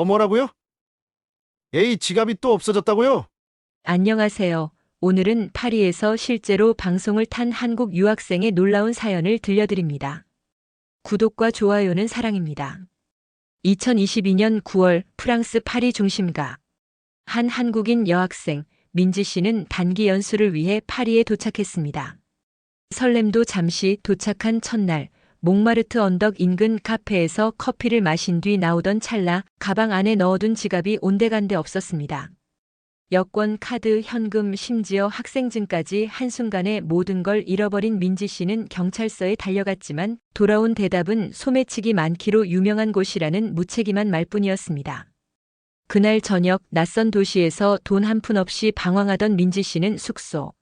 뭐라고요? 에이, 지갑이 또 없어졌다고요? 안녕하세요. 오늘은 파리에서 실제로 방송을 탄 한국 유학생의 놀라운 사연을 들려드립니다. 구독과 좋아요는 사랑입니다. 2022년 9월 프랑스 파리 중심가. 한 한국인 여학생 민지 씨는 단기 연수를 위해 파리에 도착했습니다. 설렘도 잠시 도착한 첫날, 몽마르트 언덕 인근 카페에서 커피를 마신 뒤 나오던 찰나 가방 안에 넣어둔 지갑이 온데간데 없었습니다. 여권, 카드, 현금, 심지어 학생증까지 한순간에 모든 걸 잃어버린 민지 씨는 경찰서에 달려갔지만 돌아온 대답은 소매치기 많기로 유명한 곳이라는 무책임한 말뿐이었습니다. 그날 저녁 낯선 도시에서 돈 한 푼 없이 방황하던 민지 씨는 숙소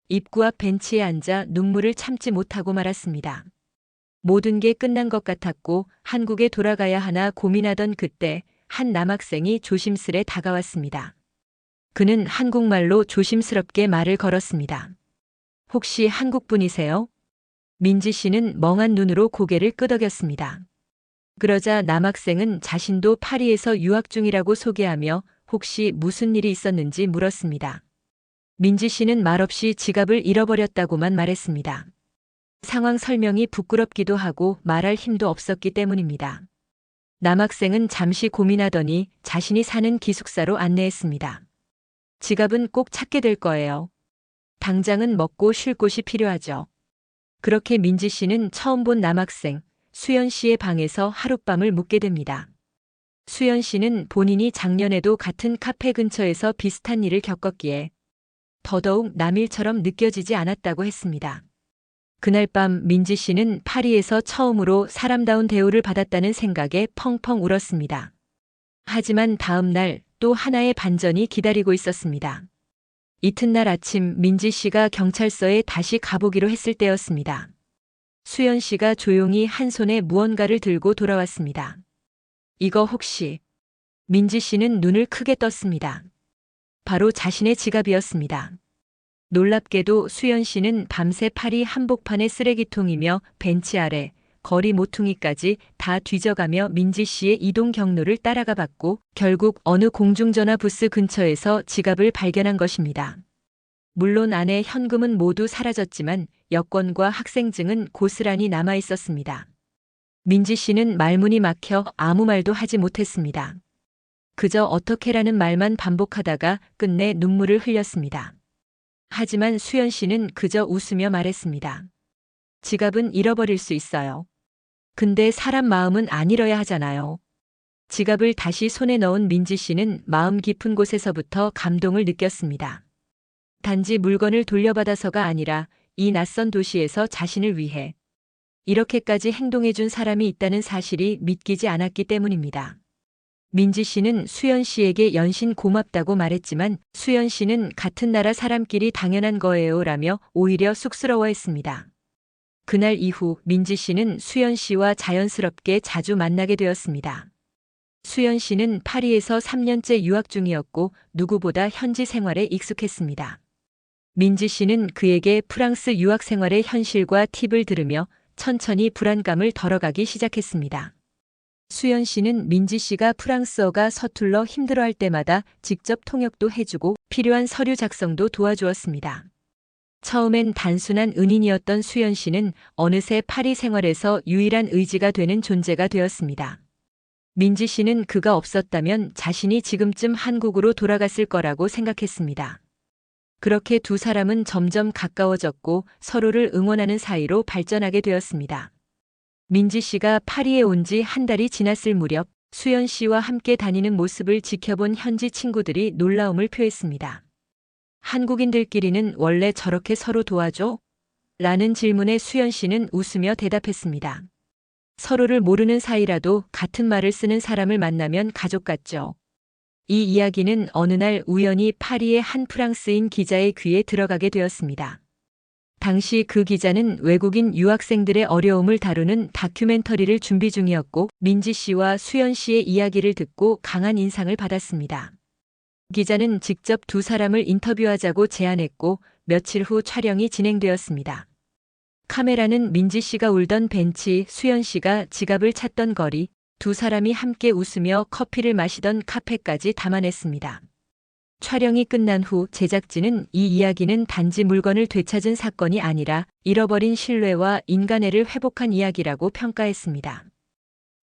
입구 앞 벤치에 앉아 눈물을 참지 못하고 말았습니다. 모든 게 끝난 것 같았고 한국에 돌아가야 하나 고민하던 그때 한 남학생이 조심스레 다가왔습니다. 그는 한국말로 조심스럽게 말을 걸었습니다. 혹시 한국분이세요? 민지 씨는 멍한 눈으로 고개를 끄덕였습니다. 그러자 남학생은 자신도 파리에서 유학 중이라고 소개하며 혹시 무슨 일이 있었는지 물었습니다. 민지 씨는 말없이 지갑을 잃어버렸다고만 말했습니다. 상황 설명이 부끄럽기도 하고 말할 힘도 없었기 때문입니다. 남학생은 잠시 고민하더니 자신이 사는 기숙사로 안내했습니다. 지갑은 꼭 찾게 될 거예요. 당장은 먹고 쉴 곳이 필요하죠. 그렇게 민지 씨는 처음 본 남학생 수연 씨의 방에서 하룻밤을 묵게 됩니다. 수연 씨는 본인이 작년에도 같은 카페 근처에서 비슷한 일을 겪었기에 더더욱 남일처럼 느껴지지 않았다고 했습니다. 그날 밤 민지 씨는 파리에서 처음으로 사람다운 대우를 받았다는 생각에 펑펑 울었습니다. 하지만 다음 날 또 하나의 반전이 기다리고 있었습니다. 이튿날 아침 민지 씨가 경찰서에 다시 가보기로 했을 때였습니다. 수연 씨가 조용히 한 손에 무언가를 들고 돌아왔습니다. 이거 혹시? 민지 씨는 눈을 크게 떴습니다. 바로 자신의 지갑이었습니다. 놀랍게도 수연 씨는 밤새 파리 한복판의 쓰레기통이며 벤치 아래, 거리 모퉁이까지 다 뒤져가며 민지 씨의 이동 경로를 따라가 봤고 결국 어느 공중전화 부스 근처에서 지갑을 발견한 것입니다. 물론 안에 현금은 모두 사라졌지만 여권과 학생증은 고스란히 남아 있었습니다. 민지 씨는 말문이 막혀 아무 말도 하지 못했습니다. 그저 어떻게라는 말만 반복하다가 끝내 눈물을 흘렸습니다. 하지만 수연 씨는 그저 웃으며 말했습니다. 지갑은 잃어버릴 수 있어요. 근데 사람 마음은 안 잃어야 하잖아요. 지갑을 다시 손에 넣은 민지 씨는 마음 깊은 곳에서부터 감동을 느꼈습니다. 단지 물건을 돌려받아서가 아니라 이 낯선 도시에서 자신을 위해 이렇게까지 행동해준 사람이 있다는 사실이 믿기지 않았기 때문입니다. 민지 씨는 수연 씨에게 연신 고맙다고 말했지만 수연 씨는 같은 나라 사람끼리 당연한 거예요 라며 오히려 쑥스러워했습니다. 그날 이후 민지 씨는 수연 씨와 자연스럽게 자주 만나게 되었습니다. 수연 씨는 파리에서 3년째 유학 중이었고 누구보다 현지 생활에 익숙했습니다. 민지 씨는 그에게 프랑스 유학 생활의 현실과 팁을 들으며 천천히 불안감을 덜어가기 시작했습니다. 수연 씨는 민지 씨가 프랑스어가 서툴러 힘들어할 때마다 직접 통역도 해주고 필요한 서류 작성도 도와주었습니다. 처음엔 단순한 은인이었던 수연 씨는 어느새 파리 생활에서 유일한 의지가 되는 존재가 되었습니다. 민지 씨는 그가 없었다면 자신이 지금쯤 한국으로 돌아갔을 거라고 생각했습니다. 그렇게 두 사람은 점점 가까워졌고 서로를 응원하는 사이로 발전하게 되었습니다. 민지 씨가 파리에 온 지 한 달이 지났을 무렵 수연 씨와 함께 다니는 모습을 지켜본 현지 친구들이 놀라움을 표했습니다. 한국인들끼리는 원래 저렇게 서로 도와줘? 라는 질문에 수연 씨는 웃으며 대답했습니다. 서로를 모르는 사이라도 같은 말을 쓰는 사람을 만나면 가족 같죠. 이 이야기는 어느 날 우연히 파리의 한 프랑스인 기자의 귀에 들어가게 되었습니다. 당시 그 기자는 외국인 유학생들의 어려움을 다루는 다큐멘터리를 준비 중이었고 민지 씨와 수연 씨의 이야기를 듣고 강한 인상을 받았습니다. 기자는 직접 두 사람을 인터뷰하자고 제안했고 며칠 후 촬영이 진행되었습니다. 카메라는 민지 씨가 울던 벤치, 수연 씨가 지갑을 찾던 거리, 두 사람이 함께 웃으며 커피를 마시던 카페까지 담아냈습니다. 촬영이 끝난 후 제작진은 이 이야기는 단지 물건을 되찾은 사건이 아니라 잃어버린 신뢰와 인간애를 회복한 이야기라고 평가했습니다.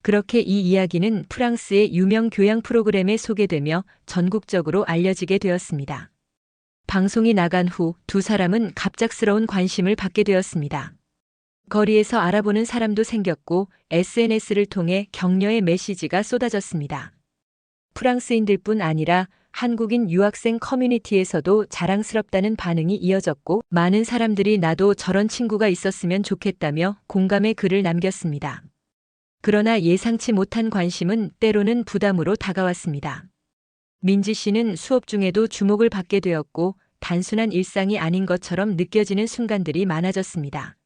그렇게 이 이야기는 프랑스의 유명 교양 프로그램에 소개되며 전국적으로 알려지게 되었습니다. 방송이 나간 후 두 사람은 갑작스러운 관심을 받게 되었습니다. 거리에서 알아보는 사람도 생겼고 SNS를 통해 격려의 메시지가 쏟아졌습니다. 프랑스인들뿐 아니라 한국인 유학생 커뮤니티에서도 자랑스럽다는 반응이 이어졌고 많은 사람들이 나도 저런 친구가 있었으면 좋겠다며 공감의 글을 남겼습니다. 그러나 예상치 못한 관심은 때로는 부담으로 다가왔습니다. 민지 씨는 수업 중에도 주목을 받게 되었고 단순한 일상이 아닌 것처럼 느껴지는 순간들이 많아졌습니다.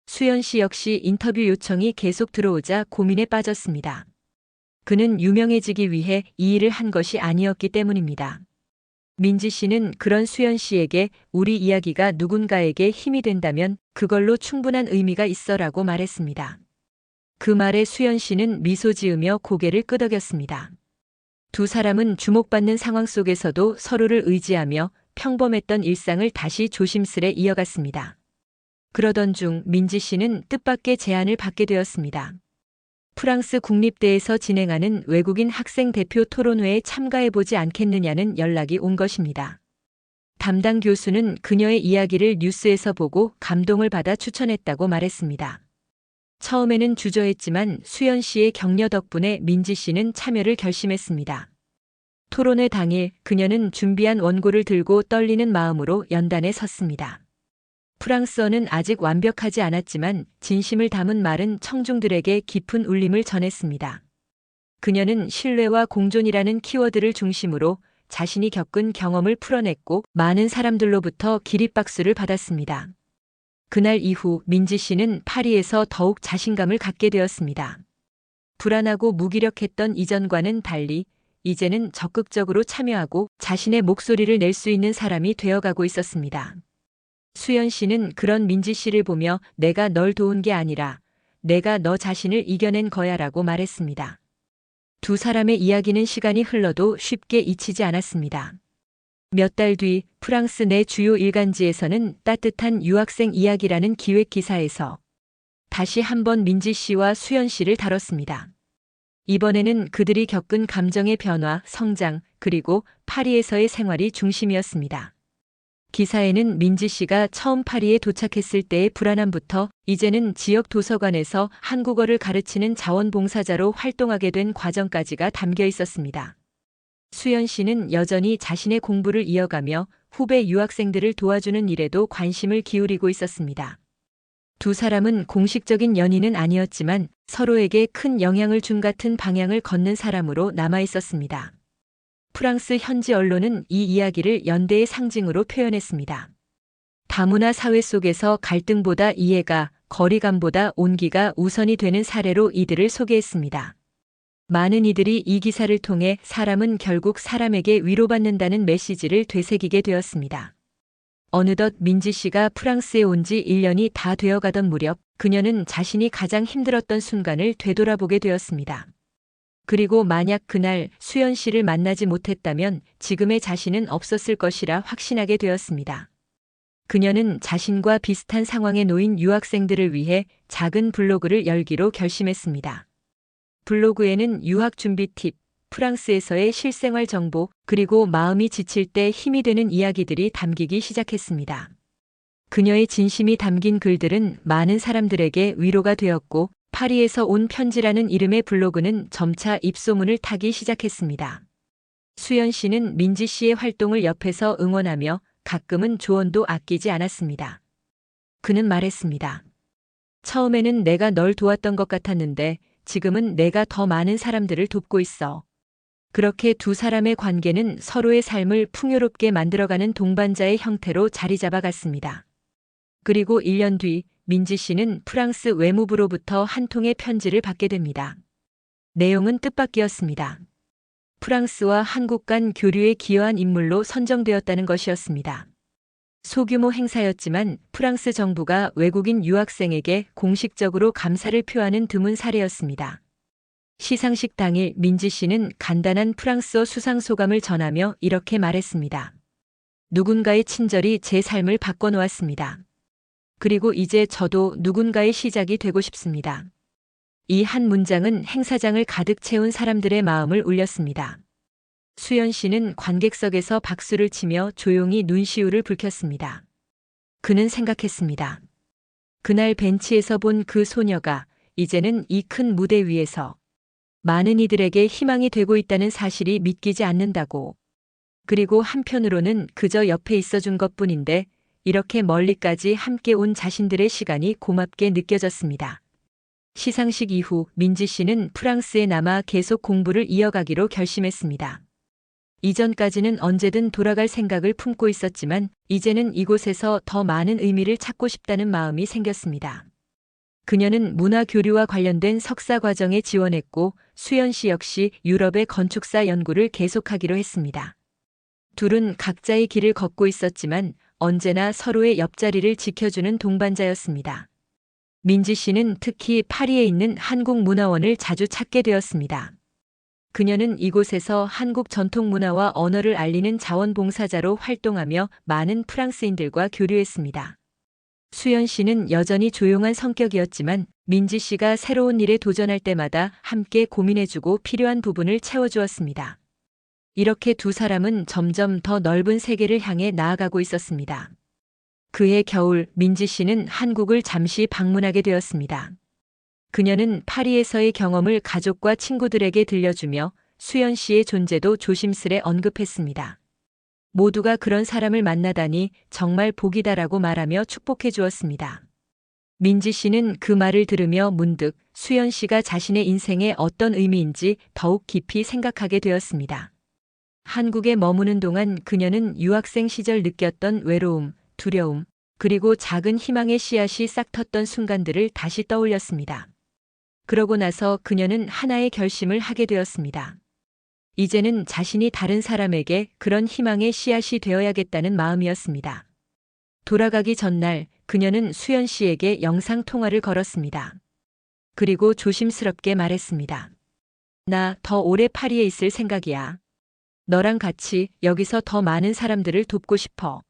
수연 씨 역시 인터뷰 요청이 계속 들어오자 고민에 빠졌습니다. 그는 유명해지기 위해 이 일을 한 것이 아니었기 때문입니다. 민지 씨는 그런 수연 씨에게 우리 이야기가 누군가에게 힘이 된다면 그걸로 충분한 의미가 있어라고 말했습니다. 그 말에 수연 씨는 미소 지으며 고개를 끄덕였습니다. 두 사람은 주목받는 상황 속에서도 서로를 의지하며 평범했던 일상을 다시 조심스레 이어갔습니다. 그러던 중 민지 씨는 뜻밖의 제안을 받게 되었습니다. 프랑스 국립대에서 진행하는 외국인 학생 대표 토론회에 참가해보지 않겠느냐는 연락이 온 것입니다. 담당 교수는 그녀의 이야기를 뉴스에서 보고 감동을 받아 추천했다고 말했습니다. 처음에는 주저했지만 수연 씨의 격려 덕분에 민지 씨는 참여를 결심했습니다. 토론회 당일 그녀는 준비한 원고를 들고 떨리는 마음으로 연단에 섰습니다. 프랑스어는 아직 완벽하지 않았지만 진심을 담은 말은 청중들에게 깊은 울림을 전했습니다. 그녀는 신뢰와 공존이라는 키워드를 중심으로 자신이 겪은 경험을 풀어냈고 많은 사람들로부터 기립박수를 받았습니다. 그날 이후 민지 씨는 파리에서 더욱 자신감을 갖게 되었습니다. 불안하고 무기력했던 이전과는 달리 이제는 적극적으로 참여하고 자신의 목소리를 낼 수 있는 사람이 되어가고 있었습니다. 수연 씨는 그런 민지 씨를 보며 내가 널 도운 게 아니라 내가 너 자신을 이겨낸 거야라고 말했습니다. 두 사람의 이야기는 시간이 흘러도 쉽게 잊히지 않았습니다. 몇 달 뒤 프랑스 내 주요 일간지에서는 따뜻한 유학생 이야기라는 기획 기사에서 다시 한번 민지 씨와 수연 씨를 다뤘습니다. 이번에는 그들이 겪은 감정의 변화, 성장, 그리고 파리에서의 생활이 중심이었습니다. 기사에는 민지 씨가 처음 파리에 도착했을 때의 불안함부터 이제는 지역 도서관에서 한국어를 가르치는 자원봉사자로 활동하게 된 과정까지가 담겨 있었습니다. 수연 씨는 여전히 자신의 공부를 이어가며 후배 유학생들을 도와주는 일에도 관심을 기울이고 있었습니다. 두 사람은 공식적인 연인은 아니었지만 서로에게 큰 영향을 준 같은 방향을 걷는 사람으로 남아 있었습니다. 프랑스 현지 언론은 이 이야기를 연대의 상징으로 표현했습니다. 다문화 사회 속에서 갈등보다 이해가, 거리감보다 온기가 우선이 되는 사례로 이들을 소개했습니다. 많은 이들이 이 기사를 통해 사람은 결국 사람에게 위로받는다는 메시지를 되새기게 되었습니다. 어느덧 민지 씨가 프랑스에 온 지 1년이 다 되어가던 무렵 그녀는 자신이 가장 힘들었던 순간을 되돌아보게 되었습니다. 그리고 만약 그날 수연 씨를 만나지 못했다면 지금의 자신은 없었을 것이라 확신하게 되었습니다. 그녀는 자신과 비슷한 상황에 놓인 유학생들을 위해 작은 블로그를 열기로 결심했습니다. 블로그에는 유학 준비 팁, 프랑스에서의 실생활 정보, 그리고 마음이 지칠 때 힘이 되는 이야기들이 담기기 시작했습니다. 그녀의 진심이 담긴 글들은 많은 사람들에게 위로가 되었고 파리에서 온 편지라는 이름의 블로그는 점차 입소문을 타기 시작했습니다. 수연 씨는 민지 씨의 활동을 옆에서 응원하며 가끔은 조언도 아끼지 않았습니다. 그는 말했습니다. 처음에는 내가 널 도왔던 것 같았는데 지금은 내가 더 많은 사람들을 돕고 있어. 그렇게 두 사람의 관계는 서로의 삶을 풍요롭게 만들어가는 동반자의 형태로 자리 잡아갔습니다. 그리고 1년 뒤 민지 씨는 프랑스 외무부로부터 한 통의 편지를 받게 됩니다. 내용은 뜻밖이었습니다. 프랑스와 한국 간 교류에 기여한 인물로 선정되었다는 것이었습니다. 소규모 행사였지만 프랑스 정부가 외국인 유학생에게 공식적으로 감사를 표하는 드문 사례였습니다. 시상식 당일 민지 씨는 간단한 프랑스어 수상소감을 전하며 이렇게 말했습니다. 누군가의 친절이 제 삶을 바꿔놓았습니다. 그리고 이제 저도 누군가의 시작이 되고 싶습니다. 이 한 문장은 행사장을 가득 채운 사람들의 마음을 울렸습니다. 수연 씨는 관객석에서 박수를 치며 조용히 눈시울을 붉혔습니다. 그는 생각했습니다. 그날 벤치에서 본 그 소녀가 이제는 이 큰 무대 위에서 많은 이들에게 희망이 되고 있다는 사실이 믿기지 않는다고. 그리고 한편으로는 그저 옆에 있어준 것뿐인데 이렇게 멀리까지 함께 온 자신들의 시간이 고맙게 느껴졌습니다. 시상식 이후 민지 씨는 프랑스에 남아 계속 공부를 이어가기로 결심했습니다. 이전까지는 언제든 돌아갈 생각을 품고 있었지만 이제는 이곳에서 더 많은 의미를 찾고 싶다는 마음이 생겼습니다. 그녀는 문화 교류와 관련된 석사 과정에 지원했고 수연 씨 역시 유럽의 건축사 연구를 계속하기로 했습니다. 둘은 각자의 길을 걷고 있었지만 언제나 서로의 옆자리를 지켜주는 동반자였습니다. 민지 씨는 특히 파리에 있는 한국문화원을 자주 찾게 되었습니다. 그녀는 이곳에서 한국 전통 문화와 언어를 알리는 자원봉사자로 활동하며 많은 프랑스인들과 교류했습니다. 수연 씨는 여전히 조용한 성격이었지만 민지 씨가 새로운 일에 도전할 때마다 함께 고민해주고 필요한 부분을 채워주었습니다. 이렇게 두 사람은 점점 더 넓은 세계를 향해 나아가고 있었습니다. 그해 겨울 민지 씨는 한국을 잠시 방문하게 되었습니다. 그녀는 파리에서의 경험을 가족과 친구들에게 들려주며 수연 씨의 존재도 조심스레 언급했습니다. 모두가 그런 사람을 만나다니 정말 복이다라고 말하며 축복해 주었습니다. 민지 씨는 그 말을 들으며 문득 수연 씨가 자신의 인생에 어떤 의미인지 더욱 깊이 생각하게 되었습니다. 한국에 머무는 동안 그녀는 유학생 시절 느꼈던 외로움, 두려움, 그리고 작은 희망의 씨앗이 싹 텄던 순간들을 다시 떠올렸습니다. 그러고 나서 그녀는 하나의 결심을 하게 되었습니다. 이제는 자신이 다른 사람에게 그런 희망의 씨앗이 되어야겠다는 마음이었습니다. 돌아가기 전날 그녀는 수연 씨에게 영상 통화를 걸었습니다. 그리고 조심스럽게 말했습니다. 나 더 오래 파리에 있을 생각이야. 너랑 같이 여기서 더 많은 사람들을 돕고 싶어.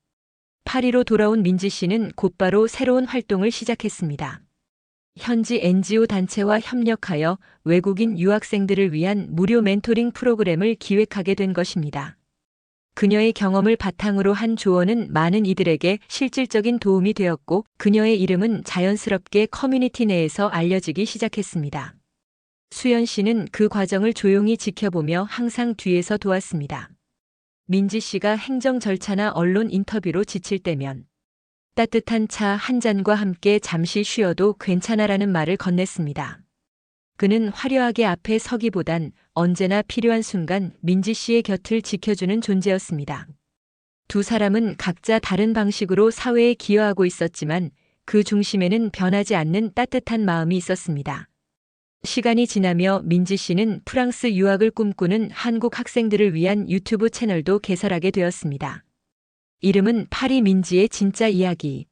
파리로 돌아온 민지 씨는 곧바로 새로운 활동을 시작했습니다. 현지 NGO 단체와 협력하여 외국인 유학생들을 위한 무료 멘토링 프로그램을 기획하게 된 것입니다. 그녀의 경험을 바탕으로 한 조언은 많은 이들에게 실질적인 도움이 되었고 그녀의 이름은 자연스럽게 커뮤니티 내에서 알려지기 시작했습니다. 수연 씨는 그 과정을 조용히 지켜보며 항상 뒤에서 도왔습니다. 민지 씨가 행정 절차나 언론 인터뷰로 지칠 때면 따뜻한 차 한 잔과 함께 잠시 쉬어도 괜찮아라는 말을 건넸습니다. 그는 화려하게 앞에 서기보단 언제나 필요한 순간 민지 씨의 곁을 지켜주는 존재였습니다. 두 사람은 각자 다른 방식으로 사회에 기여하고 있었지만 그 중심에는 변하지 않는 따뜻한 마음이 있었습니다. 시간이 지나며 민지 씨는 프랑스 유학을 꿈꾸는 한국 학생들을 위한 유튜브 채널도 개설하게 되었습니다. 이름은 파리 민지의 진짜 이야기.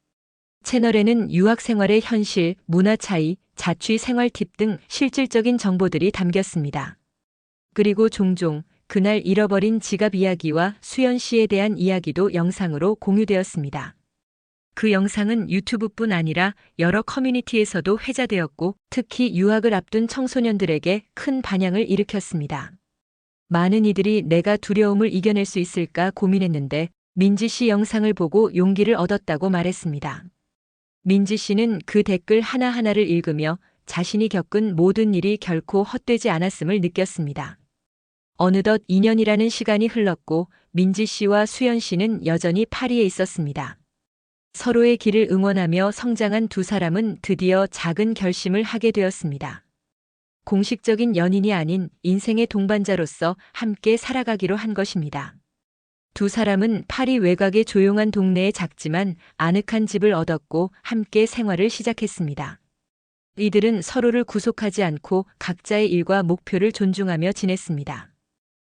채널에는 유학 생활의 현실, 문화 차이, 자취 생활 팁 등 실질적인 정보들이 담겼습니다. 그리고 종종 그날 잃어버린 지갑 이야기와 수연 씨에 대한 이야기도 영상으로 공유되었습니다. 그 영상은 유튜브뿐 아니라 여러 커뮤니티에서도 회자되었고 특히 유학을 앞둔 청소년들에게 큰 반향을 일으켰습니다. 많은 이들이 내가 두려움을 이겨낼 수 있을까 고민했는데 민지 씨 영상을 보고 용기를 얻었다고 말했습니다. 민지 씨는 그 댓글 하나하나를 읽으며 자신이 겪은 모든 일이 결코 헛되지 않았음을 느꼈습니다. 어느덧 2년이라는 시간이 흘렀고 민지 씨와 수연 씨는 여전히 파리에 있었습니다. 서로의 길을 응원하며 성장한 두 사람은 드디어 작은 결심을 하게 되었습니다. 공식적인 연인이 아닌 인생의 동반자로서 함께 살아가기로 한 것입니다. 두 사람은 파리 외곽의 조용한 동네에 작지만 아늑한 집을 얻었고 함께 생활을 시작했습니다. 이들은 서로를 구속하지 않고 각자의 일과 목표를 존중하며 지냈습니다.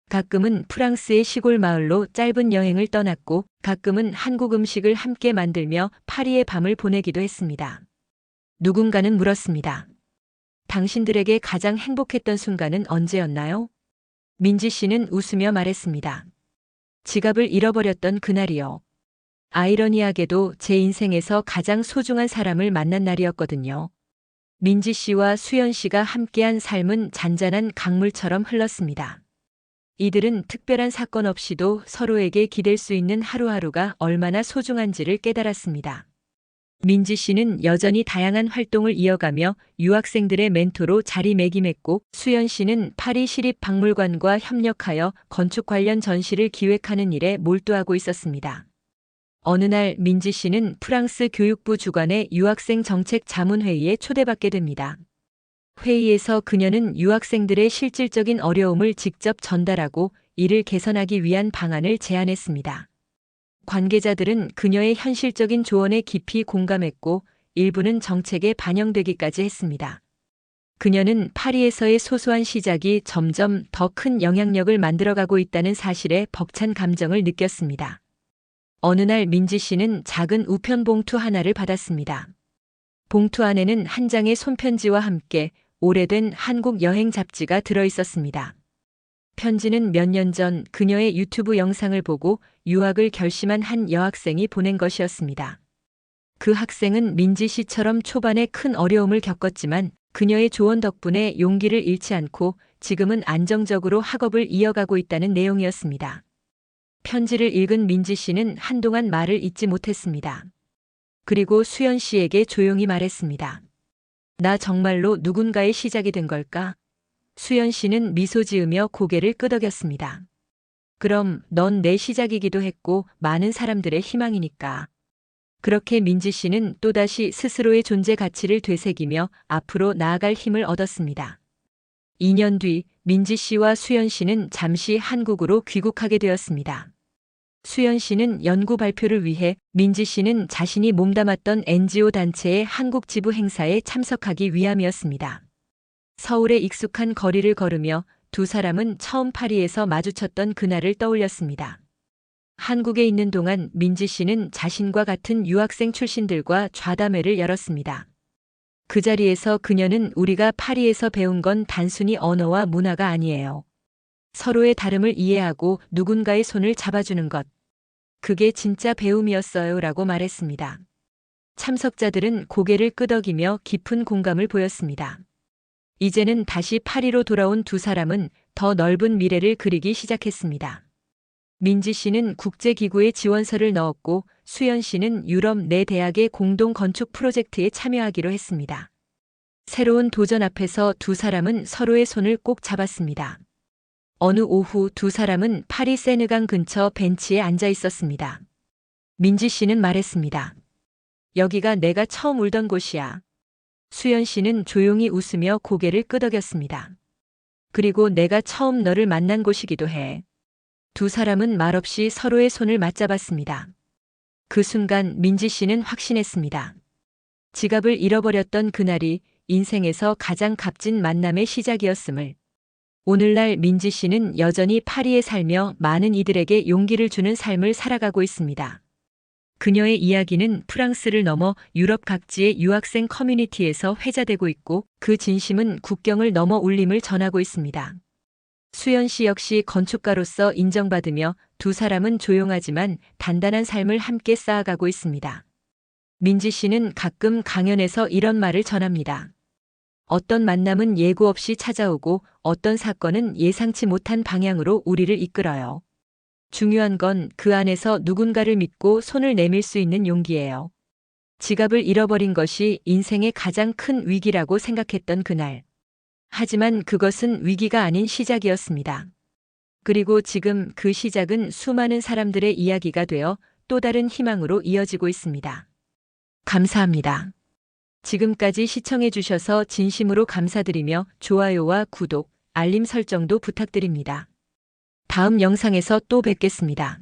가끔은 프랑스의 시골 마을로 짧은 여행을 떠났고 가끔은 한국 음식을 함께 만들며 파리의 밤을 보내기도 했습니다. 누군가는 물었습니다. 당신들에게 가장 행복했던 순간은 언제였나요? 민지 씨는 웃으며 말했습니다. 지갑을 잃어버렸던 그날이요. 아이러니하게도 제 인생에서 가장 소중한 사람을 만난 날이었거든요. 민지 씨와 수연 씨가 함께한 삶은 잔잔한 강물처럼 흘렀습니다. 이들은 특별한 사건 없이도 서로에게 기댈 수 있는 하루하루가 얼마나 소중한지를 깨달았습니다. 민지 씨는 여전히 다양한 활동을 이어가며 유학생들의 멘토로 자리매김했고, 수연 씨는 파리 시립박물관과 협력하여 건축 관련 전시를 기획하는 일에 몰두하고 있었습니다. 어느 날 민지 씨는 프랑스 교육부 주관의 유학생 정책 자문회의에 초대받게 됩니다. 회의에서 그녀는 유학생들의 실질적인 어려움을 직접 전달하고 이를 개선하기 위한 방안을 제안했습니다. 관계자들은 그녀의 현실적인 조언에 깊이 공감했고 일부는 정책에 반영되기까지 했습니다. 그녀는 파리에서의 소소한 시작이 점점 더 큰 영향력을 만들어가고 있다는 사실에 벅찬 감정을 느꼈습니다. 어느 날 민지 씨는 작은 우편 봉투 하나를 받았습니다. 봉투 안에는 한 장의 손편지와 함께 오래된 한국 여행 잡지가 들어 있었습니다. 편지는 몇 년 전 그녀의 유튜브 영상을 보고 유학을 결심한 한 여학생이 보낸 것이었습니다. 그 학생은 민지 씨처럼 초반에 큰 어려움을 겪었지만 그녀의 조언 덕분에 용기를 잃지 않고 지금은 안정적으로 학업을 이어가고 있다는 내용이었습니다. 편지를 읽은 민지 씨는 한동안 말을 잇지 못했습니다. 그리고 수연 씨에게 조용히 말했습니다. 나 정말로 누군가의 시작이 된 걸까? 수연 씨는 미소 지으며 고개를 끄덕였습니다. 그럼 넌 내 시작이기도 했고 많은 사람들의 희망이니까. 그렇게 민지 씨는 또다시 스스로의 존재 가치를 되새기며 앞으로 나아갈 힘을 얻었습니다. 2년 뒤 민지 씨와 수연 씨는 잠시 한국으로 귀국하게 되었습니다. 수연 씨는 연구 발표를 위해, 민지 씨는 자신이 몸담았던 NGO 단체의 한국 지부 행사에 참석하기 위함이었습니다. 서울의 익숙한 거리를 걸으며 두 사람은 처음 파리에서 마주쳤던 그날을 떠올렸습니다. 한국에 있는 동안 민지 씨는 자신과 같은 유학생 출신들과 좌담회를 열었습니다. 그 자리에서 그녀는 우리가 파리에서 배운 건 단순히 언어와 문화가 아니에요. 서로의 다름을 이해하고 누군가의 손을 잡아주는 것. 그게 진짜 배움이었어요 라고 말했습니다. 참석자들은 고개를 끄덕이며 깊은 공감을 보였습니다. 이제는 다시 파리로 돌아온 두 사람은 더 넓은 미래를 그리기 시작했습니다. 민지 씨는 국제기구에 지원서를 넣었고 수연 씨는 유럽 내 대학의 공동 건축 프로젝트에 참여하기로 했습니다. 새로운 도전 앞에서 두 사람은 서로의 손을 꼭 잡았습니다. 어느 오후 두 사람은 파리 세느강 근처 벤치에 앉아 있었습니다. 민지 씨는 말했습니다. 여기가 내가 처음 울던 곳이야. 수연 씨는 조용히 웃으며 고개를 끄덕였습니다. 그리고 내가 처음 너를 만난 곳이기도 해. 두 사람은 말없이 서로의 손을 맞잡았습니다. 그 순간 민지 씨는 확신했습니다. 지갑을 잃어버렸던 그날이 인생에서 가장 값진 만남의 시작이었음을. 오늘날 민지 씨는 여전히 파리에 살며 많은 이들에게 용기를 주는 삶을 살아가고 있습니다. 그녀의 이야기는 프랑스를 넘어 유럽 각지의 유학생 커뮤니티에서 회자되고 있고 그 진심은 국경을 넘어 울림을 전하고 있습니다. 수연 씨 역시 건축가로서 인정받으며 두 사람은 조용하지만 단단한 삶을 함께 쌓아가고 있습니다. 민지 씨는 가끔 강연에서 이런 말을 전합니다. 어떤 만남은 예고 없이 찾아오고 어떤 사건은 예상치 못한 방향으로 우리를 이끌어요. 중요한 건 그 안에서 누군가를 믿고 손을 내밀 수 있는 용기예요. 지갑을 잃어버린 것이 인생의 가장 큰 위기라고 생각했던 그날. 하지만 그것은 위기가 아닌 시작이었습니다. 그리고 지금 그 시작은 수많은 사람들의 이야기가 되어 또 다른 희망으로 이어지고 있습니다. 감사합니다. 지금까지 시청해 주셔서 진심으로 감사드리며 좋아요와 구독, 알림 설정도 부탁드립니다. 다음 영상에서 또 뵙겠습니다.